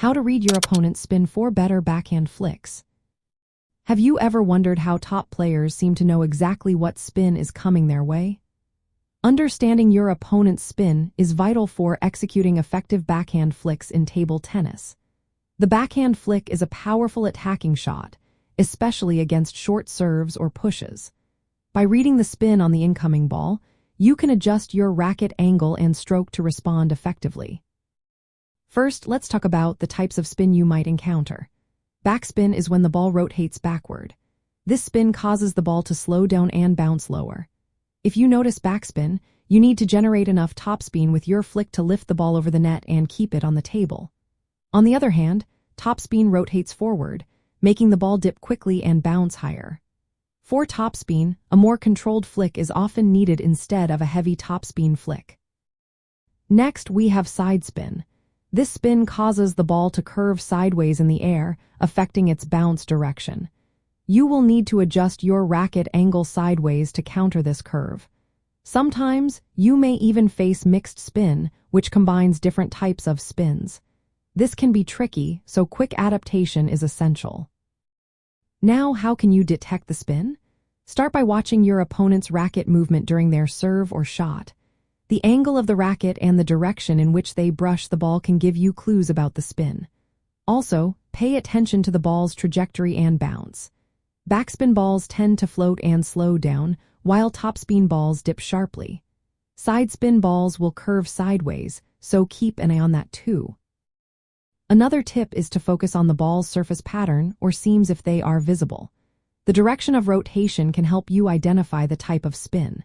How to read your opponent's spin for better backhand flicks. Have you ever wondered how top players seem to know exactly what spin is coming their way? Understanding your opponent's spin is vital for executing effective backhand flicks in table tennis. The backhand flick is a powerful attacking shot, especially against short serves or pushes. By reading the spin on the incoming ball, you can adjust your racket angle and stroke to respond effectively. First, let's talk about the types of spin you might encounter. Backspin is when the ball rotates backward. This spin causes the ball to slow down and bounce lower. If you notice backspin, you need to generate enough topspin with your flick to lift the ball over the net and keep it on the table. On the other hand, topspin rotates forward, making the ball dip quickly and bounce higher. For topspin, a more controlled flick is often needed instead of a heavy topspin flick. Next, we have sidespin. This spin causes the ball to curve sideways in the air, affecting its bounce direction. You will need to adjust your racket angle sideways to counter this curve. Sometimes, you may even face mixed spin, which combines different types of spins. This can be tricky, so quick adaptation is essential. Now, how can you detect the spin? Start by watching your opponent's racket movement during their serve or shot. The angle of the racket and the direction in which they brush the ball can give you clues about the spin. Also, pay attention to the ball's trajectory and bounce. Backspin balls tend to float and slow down, while topspin balls dip sharply. Sidespin balls will curve sideways, so keep an eye on that too. Another tip is to focus on the ball's surface pattern or seams if they are visible. The direction of rotation can help you identify the type of spin.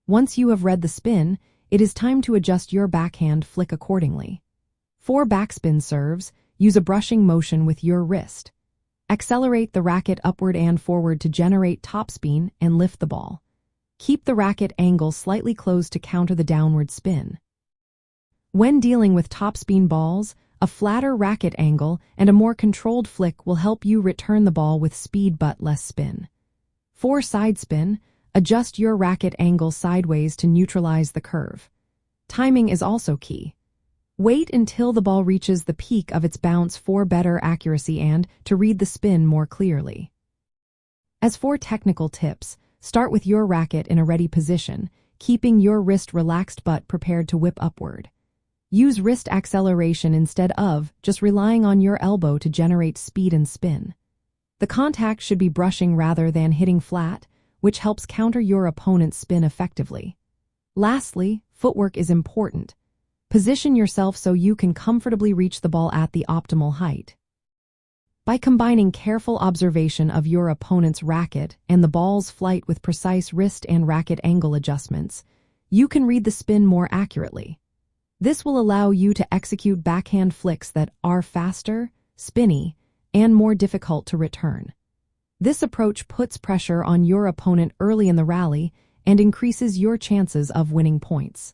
Once you have read the spin, it is time to adjust your backhand flick accordingly. For backspin serves, use a brushing motion with your wrist. Accelerate the racket upward and forward to generate topspin and lift the ball. Keep the racket angle slightly closed to counter the downward spin. When dealing with topspin balls, a flatter racket angle and a more controlled flick will help you return the ball with speed but less spin. For sidespin, adjust your racket angle sideways to neutralize the curve. Timing is also key. Wait until the ball reaches the peak of its bounce for better accuracy and to read the spin more clearly. As for technical tips, start with your racket in a ready position, keeping your wrist relaxed but prepared to whip upward. Use wrist acceleration instead of just relying on your elbow to generate speed and spin. The contact should be brushing rather than hitting flat, which helps counter your opponent's spin effectively. Lastly, footwork is important. Position yourself so you can comfortably reach the ball at the optimal height. By combining careful observation of your opponent's racket and the ball's flight with precise wrist and racket angle adjustments, you can read the spin more accurately. This will allow you to execute backhand flicks that are faster, spinny, and more difficult to return. This approach puts pressure on your opponent early in the rally and increases your chances of winning points.